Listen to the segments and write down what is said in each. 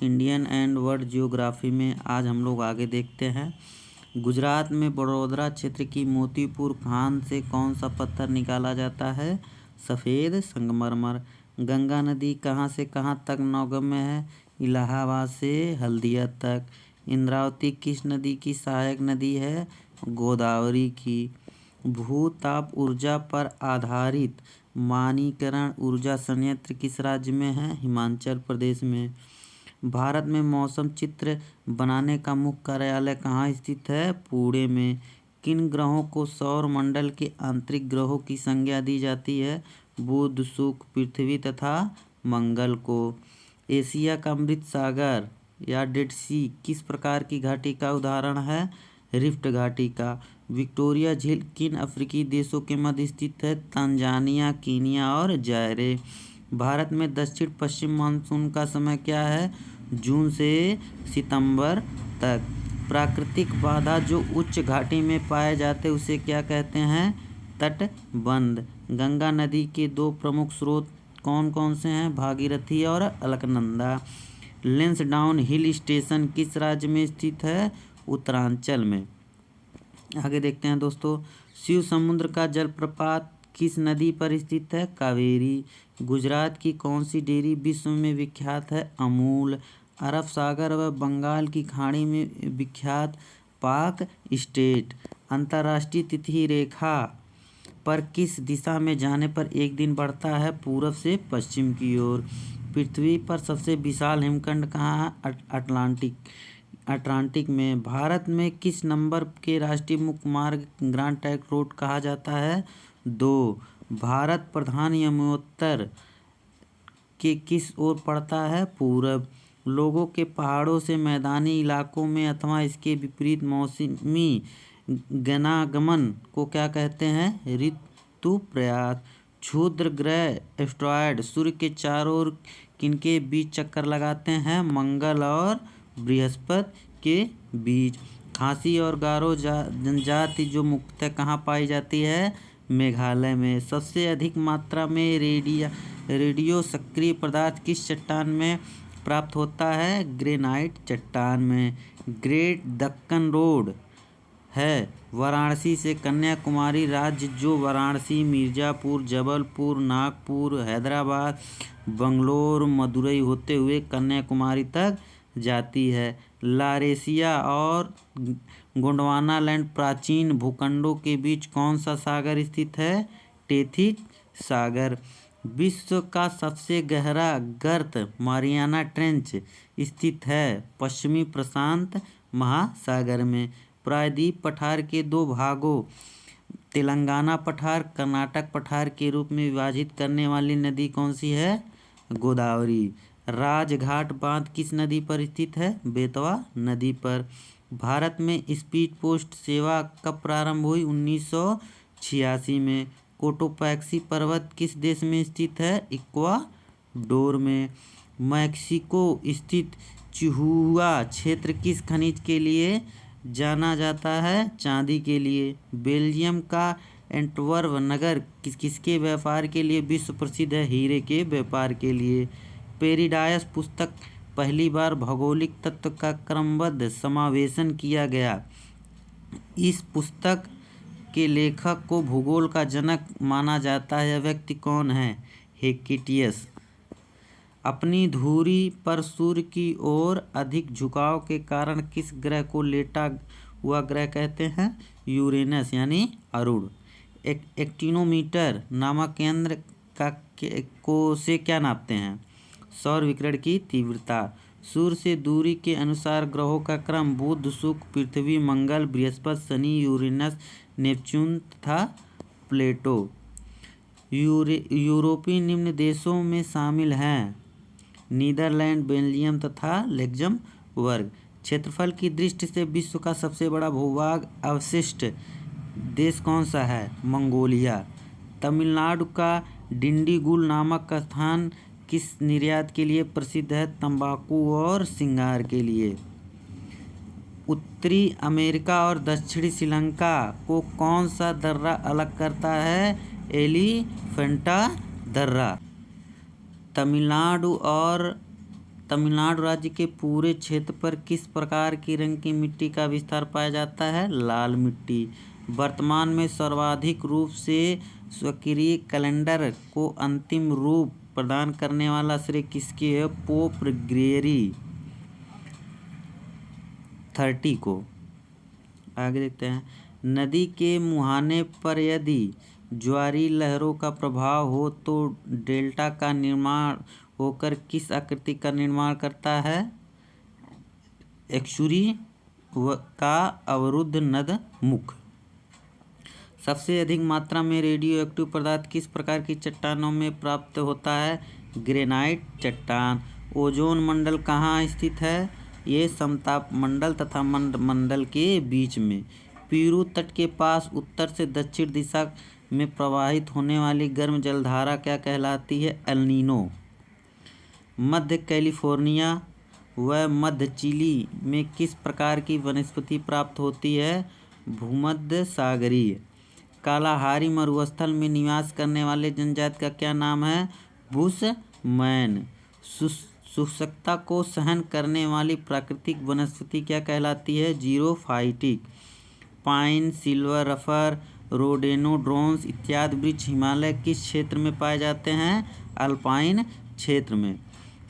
Indian and world geography में आज हम लोग आगे देखते हैं। गुजरात में बड़ोदरा क्षेत्र की मोतीपुर खान से कौन सा पत्थर निकाला जाता है? सफ़ेद संगमरमर। गंगा नदी कहाँ से कहाँ तक नौगम्य है? इलाहाबाद से हल्दिया तक। इंद्रावती किस नदी की सहायक नदी है? गोदावरी की। भू-ताप ऊर्जा पर आधारित मानकीकरण ऊर्जा संयंत्र किस राज्य में है? हिमाचल प्रदेश में। भारत में मौसम चित्र बनाने का मुख्य कार्यालय कहाँ स्थित है? पुणे में। किन ग्रहों को सौर मंडल के आंतरिक ग्रहों की संज्ञा दी जाती है? बुध, शुक्र, पृथ्वी तथा मंगल को। एशिया का मृत सागर या डेड सी किस प्रकार की घाटी का उदाहरण है? रिफ्ट घाटी का। विक्टोरिया झील किन अफ्रीकी देशों के मध्य स्थित है? तंजानिया, कीनिया और जायरे। भारत में दक्षिण पश्चिम मानसून का समय क्या है? जून से सितंबर तक। प्राकृतिक बाधा जो उच्च घाटी में पाए जाते उसे क्या कहते हैं? तटबंध। गंगा नदी के दो प्रमुख स्रोत कौन कौन से हैं? भागीरथी और अलकनंदा। लैंसडाउन हिल स्टेशन किस राज्य में स्थित है? उत्तरांचल में। आगे देखते हैं दोस्तों। शिव समुद्र का जलप्रपात किस नदी पर स्थित है? कावेरी। गुजरात की कौन सी डेयरी विश्व में विख्यात है? अमूल। अरब सागर व बंगाल की खाड़ी में विख्यात पाक स्टेट। अंतर्राष्ट्रीय तिथि रेखा पर किस दिशा में जाने पर एक दिन बढ़ता है? पूर्व से पश्चिम की ओर। पृथ्वी पर सबसे विशाल हिमखंड कहाँ है? अटलांटिक में। भारत में किस नंबर के राष्ट्रीय मुख्य मार्ग ग्रांड ट्रंक रोड कहा जाता है? 2। भारत प्रधान यमुनोत्तर के किस ओर पड़ता है? पूरब। लोगों के पहाड़ों से मैदानी इलाकों में अथवा इसके विपरीत मौसमी गमनागमन को क्या कहते हैं? ऋतु प्रयास। क्षुद्र ग्रह एस्टेरॉयड सूर्य के चारों ओर किनके बीच चक्कर लगाते हैं? मंगल और बृहस्पति के बीच। खासी और गारो जनजाति जो मुख्यतः कहाँ पाई जाती है? मेघालय में। सबसे अधिक मात्रा में रेडियो सक्रिय पदार्थ किस चट्टान में प्राप्त होता है? ग्रेनाइट चट्टान में। ग्रेट दक्कन रोड है वाराणसी से कन्याकुमारी राज्य जो वाराणसी, मिर्जापुर, जबलपुर, नागपुर, हैदराबाद, बंगलोर, मदुरई होते हुए कन्याकुमारी तक जाती है। लारेशिया और गोंडवानालैंड प्राचीन भूखंडों के बीच कौन सा सागर स्थित है? टेथिस सागर। विश्व का सबसे गहरा गर्त मारियाना ट्रेंच स्थित है पश्चिमी प्रशांत महासागर में। प्रायद्वीप पठार के दो भागों तेलंगाना पठार, कर्नाटक पठार के रूप में विभाजित करने वाली नदी कौन सी है? गोदावरी। राजघाट बांध किस नदी पर स्थित है? बेतवा नदी पर। भारत में स्पीड पोस्ट सेवा कब प्रारंभ हुई? 1986 में। कोटोपैक्सी पर्वत किस देश में स्थित है? इक्वाडोर में। मैक्सिको स्थित चिहुआ क्षेत्र किस खनिज के लिए जाना जाता है? चांदी के लिए। बेल्जियम का एंटवर्प नगर किसके व्यापार के लिए विश्व प्रसिद्ध है? हीरे के व्यापार के लिए। पेरिडायस पुस्तक पहली बार भौगोलिक तत्व का क्रमबद्ध समावेशन किया गया। इस पुस्तक के लेखक को भूगोल का जनक माना जाता है। यह व्यक्ति कौन है? हेक्टेटियस। अपनी धुरी पर सूर्य की ओर अधिक झुकाव के कारण किस ग्रह को लेटा हुआ ग्रह कहते हैं? यूरेनस यानी अरुण। एक्टिनोमीटर नामक यंत्र से क्या नापते हैं? सौर विकिरण की तीव्रता। सूर्य से दूरी के अनुसार ग्रहों का क्रम बुध, शुक्र, पृथ्वी, मंगल, बृहस्पति, शनि, यूरेनस, नेपच्यून तथा प्लूटो। यूरोपीय निम्न देशों में शामिल हैं नीदरलैंड, बेल्जियम तथा लग्जमबर्ग। क्षेत्रफल की दृष्टि से विश्व का सबसे बड़ा भूभाग अवशिष्ट देश कौन सा है? मंगोलिया। तमिलनाडु का डिंडीगुल नामक स्थान किस निर्यात के लिए प्रसिद्ध है? तंबाकू और सिगार के लिए। उत्तरी अमेरिका और दक्षिणी श्रीलंका को कौन सा दर्रा अलग करता है? एलिफेंटा दर्रा। तमिलनाडु और तमिलनाडु राज्य के पूरे क्षेत्र पर किस प्रकार की रंग की मिट्टी का विस्तार पाया जाता है? लाल मिट्टी। वर्तमान में सर्वाधिक रूप से सक्रिय कैलेंडर को अंतिम रूप प्रदान करने वाला श्रेय किसके है? पोप ग्रेगरी 30 को। आगे देखते हैं। नदी के मुहाने पर यदि ज्वारीय लहरों का प्रभाव हो तो डेल्टा का निर्माण होकर किस आकृति का निर्माण करता है? एक्सुरी का अवरुद्ध नद मुख। सबसे अधिक मात्रा में रेडियो एक्टिव पदार्थ किस प्रकार की चट्टानों में प्राप्त होता है? ग्रेनाइट चट्टान। ओजोन मंडल कहाँ स्थित है? ये समताप मंडल तथा मंडल के बीच में। पेरू तट के पास उत्तर से दक्षिण दिशा में प्रवाहित होने वाली गर्म जलधारा क्या कहलाती है? El Nino. मध्य कैलिफोर्निया व मध्य चिली में किस प्रकार की वनस्पति प्राप्त होती है? भूमध्य सागरीय। कालाहारी मरुस्थल में निवास करने वाले जनजाति का क्या नाम है? बुशमैन। शुष्कता को सहन करने वाली प्राकृतिक वनस्पति क्या कहलाती है? जीरोफाइटिक। पाइन, सिल्वर रफर, रोडेनोड्रोन्स इत्यादि वृक्ष हिमालय किस क्षेत्र में पाए जाते हैं? अल्पाइन क्षेत्र में।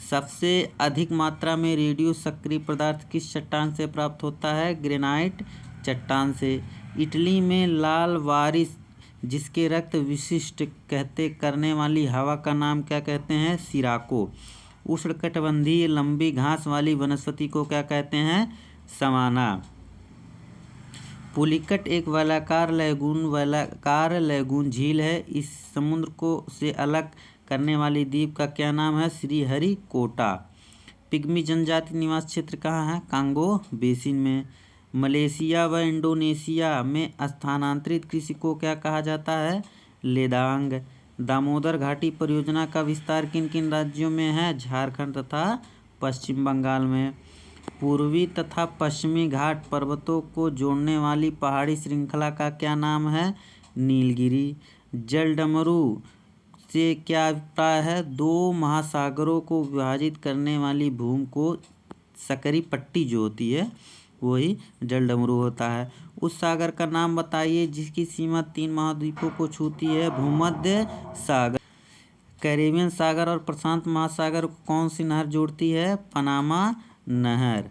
सबसे अधिक मात्रा में रेडियो सक्रिय पदार्थ किस चट्टान से प्राप्त होता है? ग्रेनाइट चट्टान से। इटली में लाल वारिस जिसके रक्त विशिष्ट कहते करने वाली हवा का नाम क्या कहते हैं? सिराको। उष्णकटिबंधीय लंबी घास वाली वनस्पति को क्या कहते हैं? सवाना। पुलिकट एक वलयाकार लैगून झील है। इस समुद्र को से अलग करने वाली द्वीप का क्या नाम है? श्रीहरिकोटा। पिग्मी जनजाति निवास क्षेत्र कहाँ है? कांगो बेसिन में। मलेशिया व इंडोनेशिया में स्थानांतरित कृषि को क्या कहा जाता है? लेदांग। दामोदर घाटी परियोजना का विस्तार किन किन राज्यों में है? झारखंड तथा पश्चिम बंगाल में। पूर्वी तथा पश्चिमी घाट पर्वतों को जोड़ने वाली पहाड़ी श्रृंखला का क्या नाम है? नीलगिरी। जलडमरू से क्या अभिप्राय है? दो महासागरों को विभाजित करने वाली भूमि को सकरी पट्टी जो होती है वही जलडमरू होता है। उस सागर का नाम बताइए जिसकी सीमा 3 महाद्वीपों को छूती है? भूमध्य सागर। कैरेबियन सागर और प्रशांत महासागर को कौन सी नहर जोड़ती है? पनामा नहर।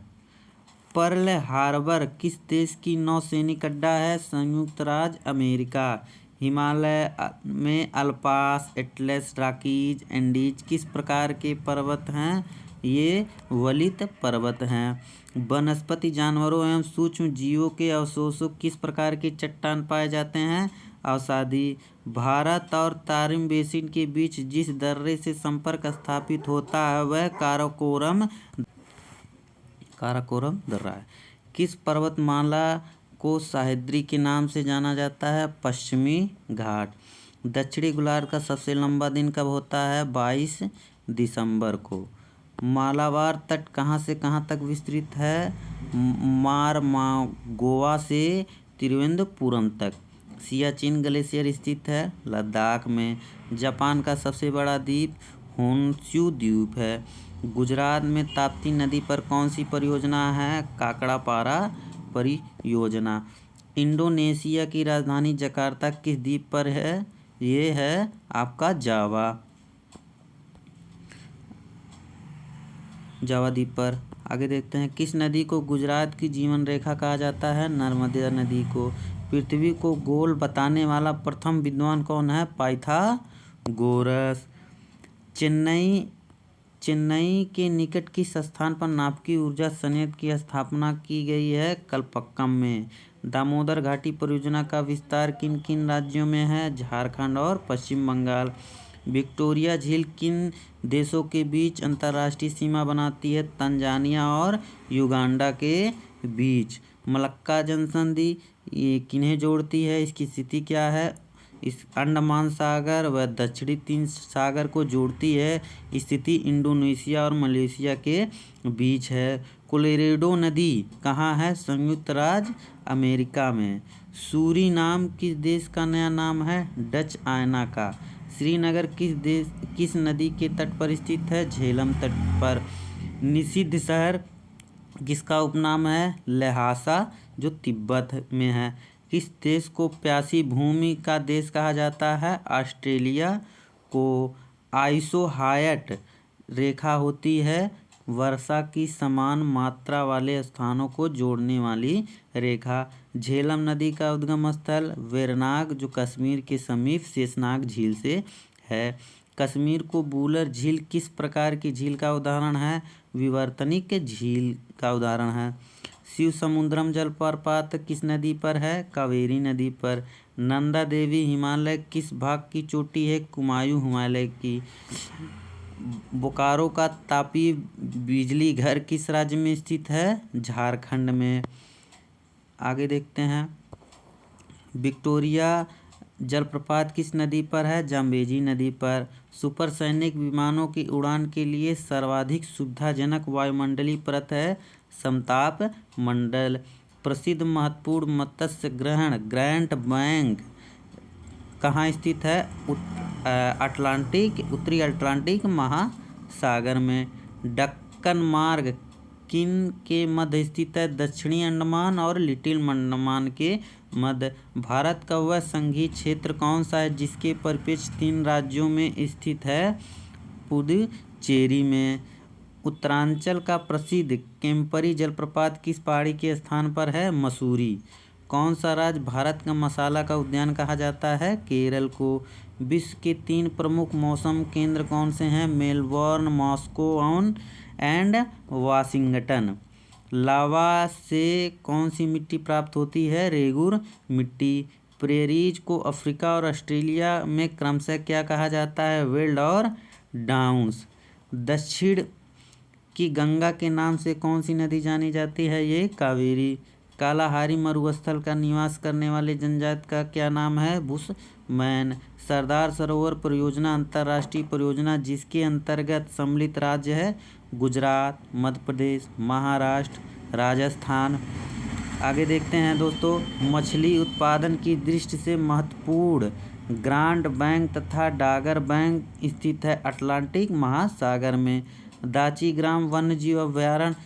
पर्ल हार्बर किस देश की नौसैनिक अड्डा है? संयुक्त राज्य अमेरिका। हिमालय में अल्पास, एटलस, रॉकीज, एंडीज किस प्रकार के पर्वत हैं? ये वलित पर्वत हैं। वनस्पति, जानवरों एवं सूक्ष्म जीवों के अवशेषों किस प्रकार के चट्टान पाए जाते हैं? अवसादी। भारत और तारिम बेसिन के बीच जिस दर्रे से संपर्क स्थापित होता है वह काराकोरम दर्रा है। किस पर्वतमाला को सह्याद्री के नाम से जाना जाता है? पश्चिमी घाट। दक्षिणी गोलार्ध का सबसे लंबा दिन कब होता है? 22 दिसंबर को। मालाबार तट कहाँ से कहाँ तक विस्तृत है? गोवा से तिरुवनंतपुरम तक। सियाचिन ग्लेशियर स्थित है लद्दाख में। जापान का सबसे बड़ा द्वीप होन्शु द्वीप है। गुजरात में ताप्ती नदी पर कौन सी परियोजना है? काकड़ापारा परियोजना। इंडोनेशिया की राजधानी जकार्ता किस द्वीप पर है? ये है आपका जावा द्वीप पर। आगे देखते हैं। किस नदी को गुजरात की जीवन रेखा कहा जाता है? नर्मदा नदी को। पृथ्वी को गोल बताने वाला प्रथम विद्वान कौन है? पाइथागोरस। चेन्नई के निकट किस स्थान पर नाभिकीय ऊर्जा संयंत्र की स्थापना की गई है? कलपक्कम में। दामोदर घाटी परियोजना का विस्तार किन किन राज्यों में है? झारखंड और पश्चिम बंगाल। विक्टोरिया झील किन देशों के बीच अंतर्राष्ट्रीय सीमा बनाती है? तंजानिया और युगांडा के बीच। मलक्का जनसंधि ये किन्हें जोड़ती है? इसकी स्थिति क्या है? इस अंडमान सागर व दक्षिणी 3 सागर को जोड़ती है। स्थिति इंडोनेशिया और मलेशिया के बीच है। कोलोराडो नदी कहाँ है? संयुक्त राज्य अमेरिका में। सूरीनाम किस देश का नया नाम है? डच आयना का। श्रीनगर किस नदी के तट पर स्थित है? झेलम तट पर। निषिद्ध शहर किसका उपनाम है? ल्हासा, जो तिब्बत में है। किस देश को प्यासी भूमि का देश कहा जाता है? ऑस्ट्रेलिया को। आइसोहायट रेखा होती है वर्षा की समान मात्रा वाले स्थानों को जोड़ने वाली रेखा। झेलम नदी का उद्गम स्थल वेरनाग, जो कश्मीर के समीप शेषनाग झील से है। कश्मीर को बूलर झील किस प्रकार की झील का उदाहरण है? विवर्तनिक झील का उदाहरण है। शिव समुद्रम जलप्रपात किस नदी पर है? कावेरी नदी पर। नंदा देवी हिमालय किस भाग की चोटी है? कुमायूं हिमालय की। बोकारो का तापीय बिजली घर किस राज्य में स्थित है? झारखंड में। आगे देखते हैं। विक्टोरिया जलप्रपात किस नदी पर है? जाम्बेजी नदी पर। सुपरसोनिक विमानों की उड़ान के लिए सर्वाधिक सुविधाजनक वायुमंडलीय परत है समताप मंडल। प्रसिद्ध महत्वपूर्ण मत्स्य ग्रहण ग्रैंड बैंक कहाँ स्थित है? उत्तरी अटलांटिक महासागर में। दक्कन मार्ग किन के मध्य स्थित है? दक्षिणी अंडमान और लिटिल अंडमान के मध्य। भारत का वह संघीय क्षेत्र कौन सा है जिसके परिप्रेक्ष्य 3 राज्यों में स्थित है? पुडुचेरी में। उत्तरांचल का प्रसिद्ध केम्परी जलप्रपात किस पहाड़ी के स्थान पर है? मसूरी। कौन सा राज्य भारत का मसाला का उद्यान कहा जाता है? केरल को। विश्व के 3 प्रमुख मौसम केंद्र कौन से हैं? Melbourne, Moscow and Washington. Lava से कौन सी मिट्टी प्राप्त होती है? रेगुर मिट्टी। प्रेरीज को अफ्रीका और ऑस्ट्रेलिया में क्रमशः क्या कहा जाता है? वेल्ड और डाउन्स। दक्षिण की गंगा के नाम से कौन सी नदी जानी जाती है? ये कावेरी। कालाहारी मरुस्थल का निवास करने वाले जनजाति का क्या नाम है? बुशमैन। सरदार सरोवर परियोजना अंतर्राष्ट्रीय परियोजना जिसके अंतर्गत सम्मिलित राज्य है? गुजरात, मध्य प्रदेश, महाराष्ट्र, राजस्थान। आगे देखते हैं दोस्तों। मछली उत्पादन की दृष्टि से महत्वपूर्ण ग्रांड बैंक तथा डागर बैंक स्थित है अटलांटिक महासागर में। दाचीग्राम वन्यजीव अभयारण्य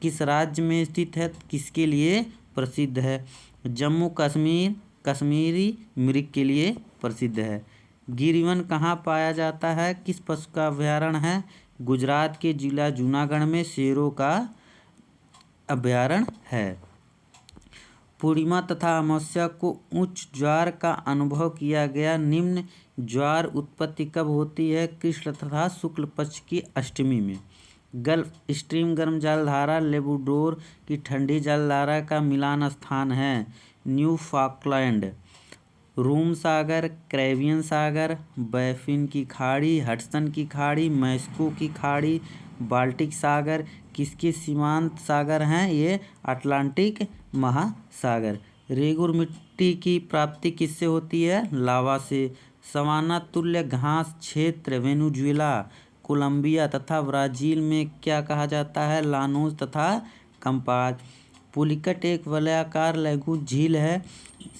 किस राज्य में स्थित है? किसके लिए प्रसिद्ध है? जम्मू कश्मीर कश्मीरी मृग के लिए प्रसिद्ध है। गिरिवन कहाँ पाया जाता है? किस पशु का अभयारण्य है? गुजरात के जिला जूनागढ़ में शेरों का अभयारण्य है। पूर्णिमा तथा अमावस्या को उच्च ज्वार का अनुभव किया गया। निम्न ज्वार उत्पत्ति कब होती है? कृष्ण तथा शुक्ल पक्ष की अष्टमी में। गल्फ स्ट्रीम गर्म जलधारा लेब्राडोर की ठंडी जलधारा का मिलान स्थान है। न्यूफाउंडलैंड। रूम सागर, कैरेबियन सागर, बैफिन की खाड़ी, हडसन की खाड़ी, मैक्सिको की खाड़ी, बाल्टिक सागर किसके सीमांत सागर हैं? ये अटलांटिक महासागर। रेगुर मिट्टी की प्राप्ति किससे होती है? लावा से। सवाना तुल्य घास क्षेत्र वेनेजुएला, कोलंबिया तथा ब्राजील में क्या कहा जाता है? लानोस तथा कंपास। पुलिकट एक वलयाकार लघु झील है।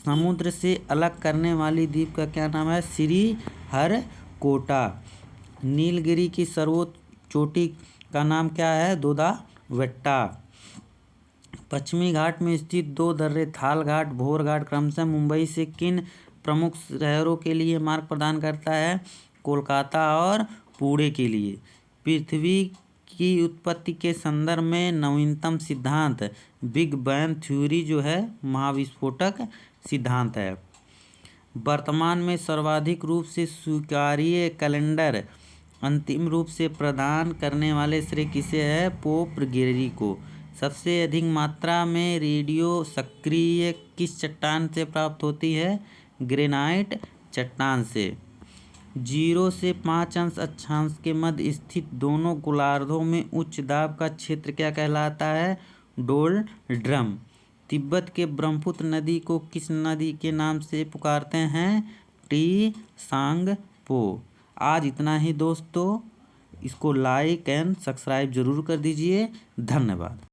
समुद्र से अलग करने वाली द्वीप का क्या नाम है? श्रीहरिकोटा। नीलगिरी की सर्वोच्च चोटी का नाम क्या है? दोदाबेट्टा। पश्चिमी घाट में स्थित 2 दर्रे थाल घाट, भोर घाट क्रमशः मुंबई से किन प्रमुख शहरों के लिए मार्ग प्रदान करता है? कोलकाता और पुणे के लिए। पृथ्वी की उत्पत्ति के संदर्भ में नवीनतम सिद्धांत बिग बैंग थ्योरी जो है महाविस्फोटक सिद्धांत है। वर्तमान में सर्वाधिक रूप से स्वीकार्य कैलेंडर अंतिम रूप से प्रदान करने वाले श्रेय किसे है? पोप ग्रेगरी को। सबसे अधिक मात्रा में रेडियो सक्रिय किस चट्टान से प्राप्त होती है? ग्रेनाइट चट्टान से। 0 से 5 अंश अक्षांश के मध्य स्थित दोनों गोलार्धों में उच्च दाब का क्षेत्र क्या कहलाता है? डोल्ड्रम। तिब्बत के ब्रह्मपुत्र नदी को किस नदी के नाम से पुकारते हैं? टीसांगपो। आज इतना ही दोस्तों। इसको लाइक एंड सब्सक्राइब जरूर कर दीजिए। धन्यवाद।